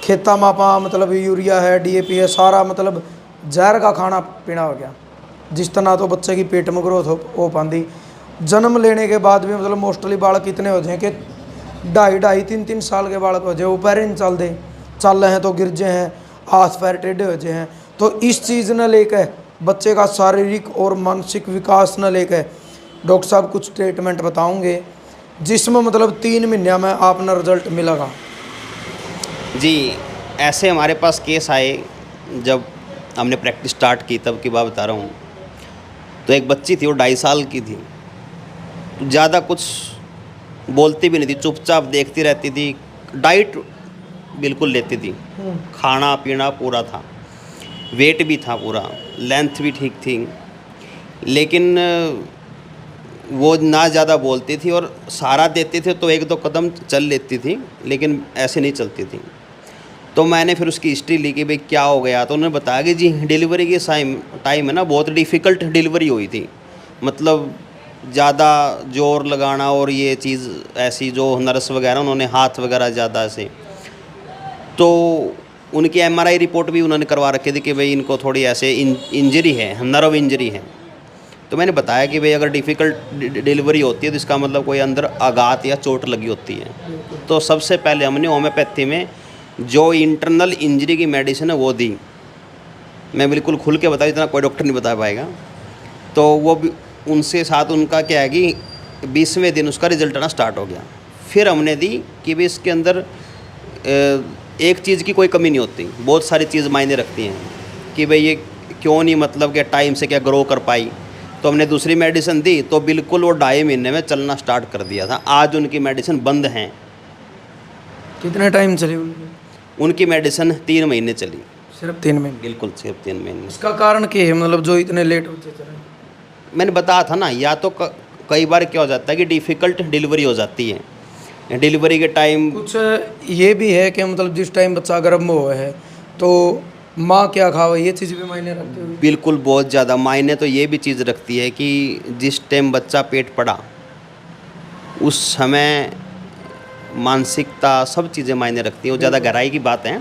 खेता मापा मतलब यूरिया है, डीएपी है, सारा मतलब जहर का खाना पीना हो गया। जिस तरह तो बच्चे की पेट में ग्रोथ हो पाती। जन्म लेने के बाद भी मतलब मोस्टली बालक इतने हो जाए कि 2.5 3 के बालक हो जाए, वो पैर नहीं चल रहे हैं तो गिर जाए हैं, हाथ पैर टेढ़े हो जाए हैं। तो इस चीज़ न लेकर बच्चे का शारीरिक और मानसिक विकास न लेकर डॉक्टर साहब कुछ ट्रीटमेंट बताओगे जिसमें मतलब 3 महीने में आपने रिजल्ट मिलेगा? जी, ऐसे हमारे पास केस आए जब हमने प्रैक्टिस स्टार्ट की, तब की बात बता रहा हूँ। तो एक बच्ची थी, वो 2.5 साल की थी। ज़्यादा कुछ बोलती भी नहीं थी, चुपचाप देखती रहती थी। डाइट बिल्कुल लेती थी, खाना पीना पूरा था, वेट भी था पूरा, लेंथ भी ठीक थी। लेकिन वो ना ज़्यादा बोलती थी और सहारा देते थे तो 1-2 कदम चल लेती थी, लेकिन ऐसे नहीं चलती थी। तो मैंने फिर उसकी हिस्ट्री ली कि भाई क्या हो गया। तो उन्होंने बताया कि जी डिलीवरी के टाइम है ना, बहुत डिफ़िकल्ट डिलीवरी हुई थी। मतलब ज़्यादा जोर लगाना और ये चीज़ ऐसी, जो नर्स वगैरह उन्होंने हाथ वगैरह ज़्यादा ऐसे, तो उनकी एमआरआई रिपोर्ट भी उन्होंने करवा रखी थी कि भाई इनको थोड़ी ऐसे इंजरी है, नर्व इंजरी है। तो मैंने बताया कि भाई अगर डिफ़िकल्ट डिलीवरी होती है तो इसका मतलब कोई अंदर आघात या चोट लगी होती है। तो सबसे पहले हमने होम्योपैथी में जो इंटरनल इंजरी की मेडिसिन है वो दी। मैं बिल्कुल खुल के बताऊँ, इतना कोई डॉक्टर नहीं बता पाएगा। तो वो भी उनसे साथ उनका क्या है कि 20वें दिन उसका रिजल्ट आना स्टार्ट हो गया। फिर हमने दी कि भाई इसके अंदर एक चीज़ की कोई कमी नहीं होती, बहुत सारी चीज़ मायने रखती हैं कि भाई ये क्यों नहीं मतलब कि टाइम से क्या ग्रो कर पाई। तो हमने दूसरी मेडिसिन दी तो बिल्कुल वो 2.5 महीने में चलना स्टार्ट कर दिया था। आज उनकी मेडिसिन बंद हैं। कितने टाइम चली उनकी? उनकी मेडिसिन 3 महीने चली। सिर्फ 3 महीने? बिल्कुल सिर्फ 3 महीने। इसका कारण क्या है मतलब जो इतने लेट होते चल रहे हैं? मैंने बताया था ना, या तो कई बार क्या हो जाता है कि डिफ़िकल्ट डिलीवरी हो जाती है। डिलीवरी के टाइम कुछ ये भी है कि मतलब जिस टाइम बच्चा गर्भ में हुआ है तो माँ क्या खावे, ये चीज़ भी मायने रखते हुए? बिल्कुल बहुत ज़्यादा मायने तो ये भी चीज़ रखती है कि जिस टाइम बच्चा पेट पड़ा उस समय मानसिकता सब चीज़ें मायने रखती हैं। वो ज़्यादा गहराई की बात है।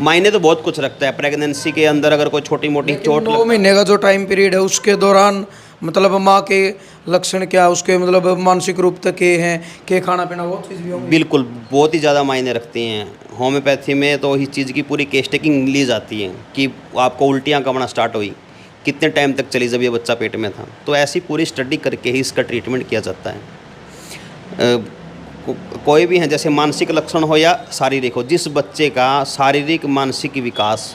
मायने तो बहुत कुछ रखता है। प्रेगनेंसी के अंदर अगर कोई छोटी मोटी चोट 9 महीने का जो टाइम पीरियड है उसके दौरान मतलब माँ के लक्षण क्या, उसके मतलब मानसिक रूप तक के हैं के खाना पीना, वो चीज़ भी होंगी? बिल्कुल बहुत ही ज़्यादा मायने रखती हैं। होम्योपैथी में तो इस चीज़ की पूरी केस टेकिंग ली जाती है कि आपको उल्टियाँ कब आना स्टार्ट हुई, कितने टाइम तक चली जब ये बच्चा पेट में था। तो ऐसी पूरी स्टडी करके ही इसका ट्रीटमेंट किया जाता है। कोई भी है, जैसे मानसिक लक्षण हो या शारीरिक हो, जिस बच्चे का शारीरिक मानसिक विकास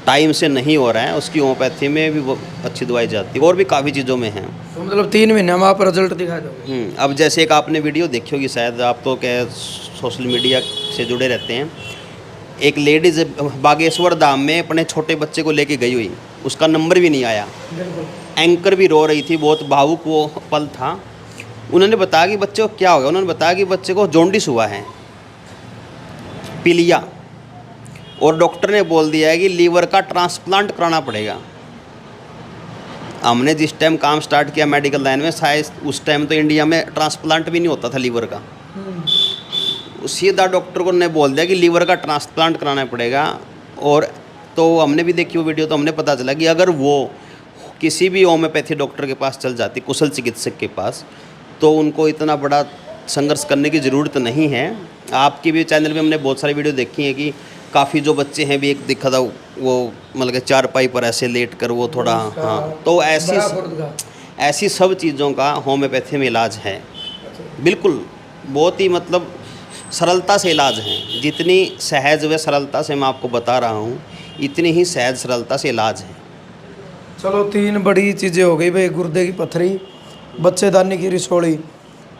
टाइम से नहीं हो रहा है उसकी होम्योपैथी में भी वो अच्छी दवाई जाती है। और भी काफ़ी चीज़ों में है। तो मतलब 3 महीने में आप रिजल्ट दिखा दोगे? अब जैसे एक आपने वीडियो देखी होगी शायद, आप तो क्या सोशल मीडिया से जुड़े रहते हैं। एक लेडीज़ बागेश्वर धाम में अपने छोटे बच्चे को लेके गई हुई, उसका नंबर भी नहीं आया। एंकर भी रो रही थी, बहुत भावुक वो पल था। उन्होंने बताया कि बच्चे को क्या हो गया। उन्होंने बताया कि बच्चे को जॉन्डिस हुआ है, पीलिया, और डॉक्टर ने बोल दिया है कि लीवर का ट्रांसप्लांट कराना पड़ेगा। हमने जिस टाइम काम स्टार्ट किया मेडिकल लाइन में, शायद उस टाइम तो इंडिया में ट्रांसप्लांट भी नहीं होता था लीवर का। सीधा डॉक्टर को ने बोल दिया कि लीवर का ट्रांसप्लांट कराना पड़ेगा। और तो हमने भी देखी वो वीडियो, तो हमने पता चला कि अगर वो किसी भी होम्योपैथी डॉक्टर के पास चल जाती, कुशल चिकित्सक के पास, तो उनको इतना बड़ा संघर्ष करने की ज़रूरत नहीं है। आपकी भी चैनल में हमने बहुत सारी वीडियो देखी हैं कि काफ़ी जो बच्चे हैं भी, एक दिखा था वो मतलब 4 पाई पर ऐसे लेट कर वो थोड़ा, हाँ, तो ऐसी सब चीज़ों का होम्योपैथी में इलाज है। बिल्कुल बहुत ही मतलब सरलता से इलाज है। जितनी सहज व सरलता से मैं आपको बता रहा हूँ, इतनी ही सहज सरलता से इलाज है। चलो 3 बड़ी चीज़ें हो गई भाई, गुर्दे की पथरी, बच्चेदानी की रिसोड़ी,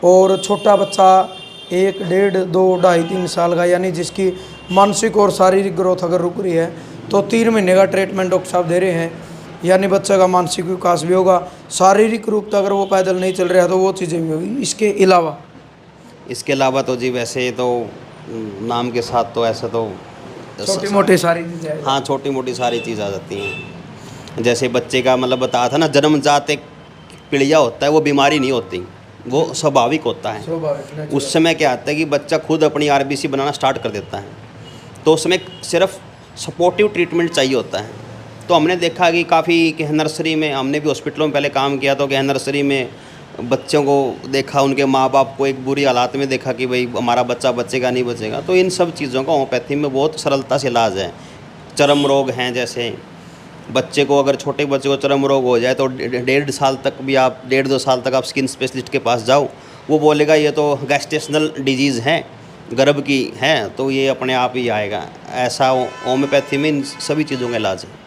और छोटा बच्चा 1, 1.5, 2, 2.5, 3 साल का, यानी जिसकी मानसिक और शारीरिक ग्रोथ अगर रुक रही है तो 3 महीने का ट्रीटमेंट डॉक्टर साहब दे रहे हैं। यानी बच्चे का मानसिक विकास भी होगा, शारीरिक रूप से अगर वो पैदल नहीं चल रहा है तो वो चीज़ें भी होगी। इसके अलावा तो जी वैसे तो नाम के साथ तो ऐसा तो छोटी मोटी सारी चीज़ें, हाँ, छोटी मोटी सारी चीज़ आ जाती हैं। जैसे बच्चे का मतलब बताया था ना, जन्मजात एक पीलिया होता है, वो बीमारी नहीं होती। वो स्वाभाविक होता है। स्वाभाविक उस समय क्या आता है कि बच्चा खुद अपनी आरबीसी बनाना स्टार्ट कर देता है, तो उसमें सिर्फ सपोर्टिव ट्रीटमेंट चाहिए होता है। तो हमने देखा कि काफ़ी कि नर्सरी में, हमने भी हॉस्पिटलों में पहले काम किया, तो कि नर्सरी में बच्चों को देखा, उनके माँ बाप को एक बुरी हालात में देखा कि भाई हमारा बच्चा बचेगा नहीं बचेगा। तो इन सब चीज़ों का होम्योपैथी में बहुत सरलता से इलाज है। चर्म रोग हैं, जैसे बच्चे को, अगर छोटे बच्चे को चर्म रोग हो जाए तो 1.5 साल तक भी आप 1.5-2 साल तक आप स्किन स्पेशलिस्ट के पास जाओ, वो बोलेगा ये तो गैस्ट्रेशनल डिजीज़ है, गर्भ की है, तो ये अपने आप ही आएगा। ऐसा होम्योपैथी में इन सभी चीज़ों का इलाज है।